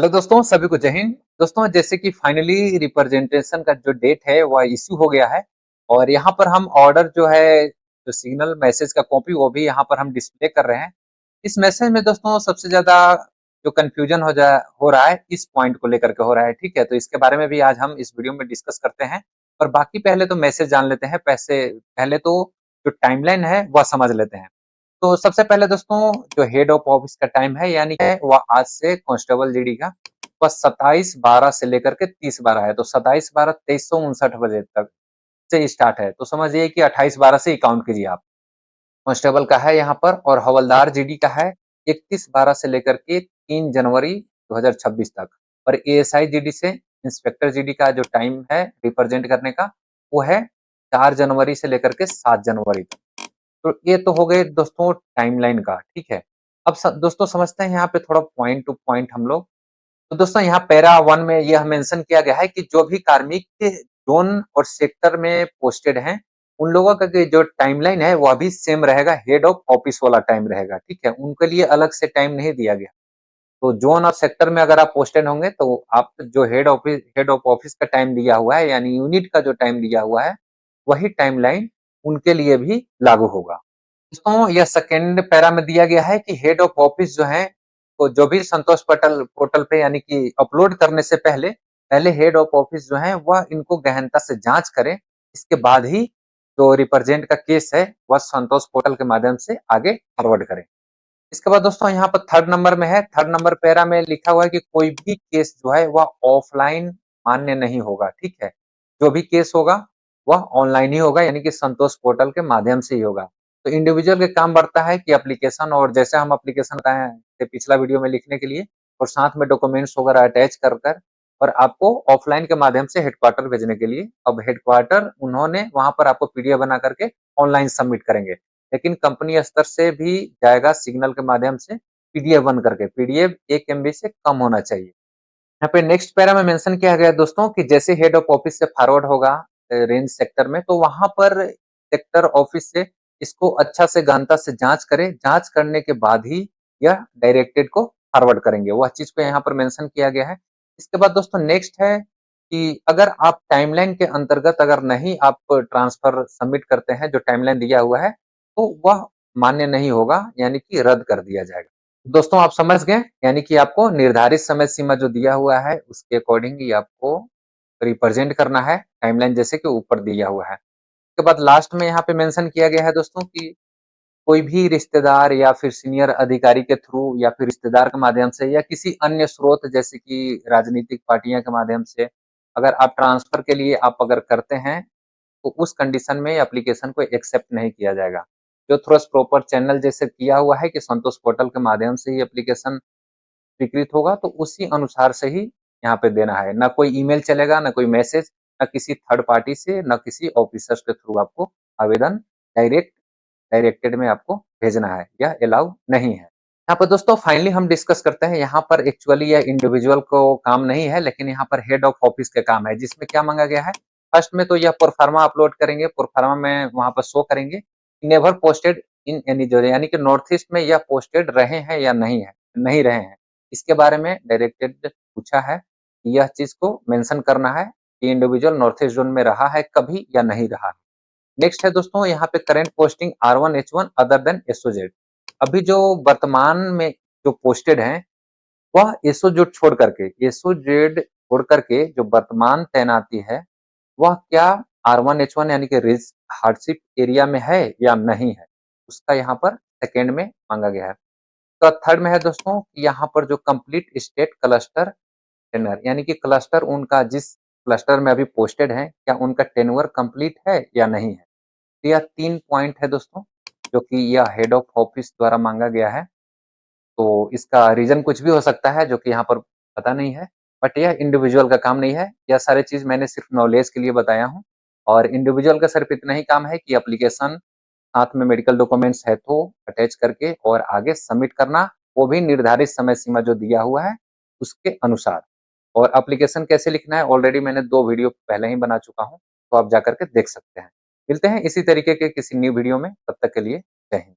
Hello दोस्तों, सभी को जय हिंद। दोस्तों, जैसे कि फाइनली रिप्रेजेंटेशन का जो डेट है वह इश्यू हो गया है और यहाँ पर हम ऑर्डर जो है, जो सिग्नल मैसेज का कॉपी वो भी यहाँ पर हम डिस्प्ले कर रहे हैं। इस मैसेज में दोस्तों सबसे ज़्यादा जो कन्फ्यूजन हो रहा है इस पॉइंट को लेकर के हो रहा है, ठीक है? तो इसके बारे में भी आज हम इस वीडियो में डिस्कस करते हैं और बाकी पहले तो मैसेज जान लेते हैं। पहले तो जो टाइमलाइन है वह समझ लेते हैं। तो सबसे पहले दोस्तों जो हेड ऑफ ऑफिस का टाइम है यानी कि वह आज से कांस्टेबल जीडी का वह 27/12 से लेकर के 30/12 है। तो 27/12 बजे तक से स्टार्ट है। तो समझिए कि 28/12 से ही काउंट कीजिए आप। कांस्टेबल का है यहाँ पर और हवलदार जीडी का है 31/12 से लेकर के 3 जनवरी 2026 तक। और एएसआई जीडी से इंस्पेक्टर जीडी का जो टाइम है रिप्रेजेंट करने का वो है 4 जनवरी से लेकर के 7 जनवरी तक। तो ये तो हो गए दोस्तों टाइमलाइन का, ठीक है। अब दोस्तों समझते हैं यहाँ पे थोड़ा पॉइंट टू पॉइंट हम लोग। तो दोस्तों यहाँ पैरा 1 में यह मेंशन किया गया है कि जो भी कार्मिक जोन और सेक्टर में पोस्टेड हैं उन लोगों का जो टाइमलाइन है वह भी सेम रहेगा, हेड ऑफ ऑफिस वाला टाइम रहेगा, ठीक है। उनके लिए अलग से टाइम नहीं दिया गया। तो जोन और सेक्टर में अगर आप पोस्टेड होंगे तो आप जो हेड ऑफ ऑफिस का टाइम दिया हुआ है यानी यूनिट का जो टाइम दिया हुआ है वही टाइमलाइन उनके लिए भी लागू होगा। दोस्तों यह सेकेंड पैरा में दिया गया है कि हेड ऑफ ऑफिस जो है तो जो भी संतोष पोर्टल पोर्टल पे यानी कि अपलोड करने से पहले हेड ऑफ ऑफिस जो है वह इनको गहनता से जांच करें। इसके बाद ही जो रिप्रेजेंट का केस है वह संतोष पोर्टल के माध्यम से आगे फॉरवर्ड करें। इसके बाद दोस्तों यहाँ पर थर्ड नंबर में है, थर्ड नंबर पैरा में लिखा हुआ है कि कोई भी केस जो है वह ऑफलाइन मान्य नहीं होगा, ठीक है। जो भी केस होगा वह ऑनलाइन ही होगा यानी कि संतोष पोर्टल के माध्यम से ही होगा। तो इंडिविजुअल के काम बढ़ता है कि एप्लीकेशन और जैसे हम एप्लीकेशन बताए थे पिछला वीडियो में लिखने के लिए और साथ में डॉक्यूमेंट्स वगैरह अटैच कर और आपको ऑफलाइन के माध्यम से हेडक्वार्टर भेजने के लिए। अब हेडक्वार्टर उन्होंने वहां पर आपको पीडीएफ बना करके ऑनलाइन सबमिट करेंगे, लेकिन कंपनी स्तर से भी जाएगा सिग्नल के माध्यम से पीडीएफ बन करके। पीडीएफ 1 एमबी से कम होना चाहिए। यहाँ पे नेक्स्ट पैरा में मेंशन किया गया है दोस्तों कि जैसे हेड ऑफ ऑफिस से फॉरवर्ड होगा रेंज सेक्टर में तो वहां पर सेक्टर ऑफिस से इसको अच्छा से गहनता से जांच करें। जांच करने के बाद ही यह डायरेक्टेड को फॉरवर्ड करेंगे, वह चीज को यहाँ पर मेंशन किया गया है। इसके बाद दोस्तों नेक्स्ट है कि अगर आप टाइमलाइन के अंतर्गत अगर नहीं आप ट्रांसफर सबमिट करते हैं जो टाइमलाइन दिया हुआ है तो वह मान्य नहीं होगा यानी कि रद्द कर दिया जाएगा। दोस्तों आप समझ गए यानी कि आपको निर्धारित समय सीमा जो दिया हुआ है उसके अकॉर्डिंग ही आपको रिप्रेजेंट करना है, टाइमलाइन जैसे कि ऊपर दिया हुआ है। उसके बाद लास्ट में यहाँ पे मेंशन किया गया है दोस्तों कि कोई भी रिश्तेदार या फिर सीनियर अधिकारी के थ्रू या फिर रिश्तेदार के माध्यम से या किसी अन्य स्रोत जैसे कि राजनीतिक पार्टियां के माध्यम से अगर आप ट्रांसफर के लिए आप अगर करते हैं तो उस कंडीशन में एप्लीकेशन को एक्सेप्ट नहीं किया जाएगा। जो थ्रोस प्रॉपर चैनल जैसे किया हुआ है कि संतोष पोर्टल के माध्यम से ही एप्लीकेशन स्वीकृत होगा तो उसी अनुसार से ही यहाँ पे देना है। ना कोई ईमेल चलेगा, ना कोई मैसेज, ना किसी थर्ड पार्टी से, ना किसी ऑफिसर्स के थ्रू आपको आवेदन डायरेक्टेड में आपको भेजना है, यह अलाउ नहीं है। यहाँ पर दोस्तों फाइनली हम डिस्कस करते हैं, यहाँ पर एक्चुअली यह इंडिविजुअल को काम नहीं है लेकिन यहाँ पर हेड ऑफ ऑफिस का काम है जिसमें क्या मांगा गया है। फर्स्ट में तो यह प्रोफार्मा अपलोड करेंगे, प्रोफार्मा में वहां पर शो करेंगे never posted in any zone यानी कि नॉर्थ ईस्ट में यह पोस्टेड रहे हैं या नहीं रहे हैं। इसके बारे में डायरेक्टेड पूछा है, यह चीज को मेंशन करना है कि इंडिविजुअल नॉर्थ ईस्ट जोन में रहा है कभी या नहीं रहा है। नेक्स्ट है दोस्तों यहाँ पे current posting R1 H1 other than SOZ. अभी जो वर्तमान में जो पोस्टेड हैं वह एसओजेड छोड़ करके जो वर्तमान तैनाती है वह क्या R1 H1 यानी कि रिस्क हार्डशिप एरिया में है या नहीं है, उसका यहाँ पर सेकेंड में मांगा गया है। तो थर्ड में है दोस्तों कि यहाँ पर जो कंप्लीट स्टेट क्लस्टर टेनर यानी कि क्लस्टर उनका जिस क्लस्टर में अभी पोस्टेड है क्या उनका टेनवर कंप्लीट है या नहीं है। तो यह 3 पॉइंट है दोस्तों जो कि यह हेड ऑफ ऑफिस द्वारा मांगा गया है। तो इसका रीजन कुछ भी हो सकता है जो कि यहाँ पर पता नहीं है, बट यह इंडिविजुअल का काम नहीं है। यह सारी चीज मैंने सिर्फ नॉलेज के लिए बताया हूँ और इंडिविजुअल का सिर्फ इतना ही काम है कि एप्लीकेशन साथ में मेडिकल डॉक्यूमेंट्स है तो अटैच करके और आगे सबमिट करना, वो भी निर्धारित समय सीमा जो दिया हुआ है उसके अनुसार। और एप्लीकेशन कैसे लिखना है ऑलरेडी मैंने 2 वीडियो पहले ही बना चुका हूँ, तो आप जाकर के देख सकते हैं। मिलते हैं इसी तरीके के किसी न्यू वीडियो में, तब तक के लिए जय हिंद।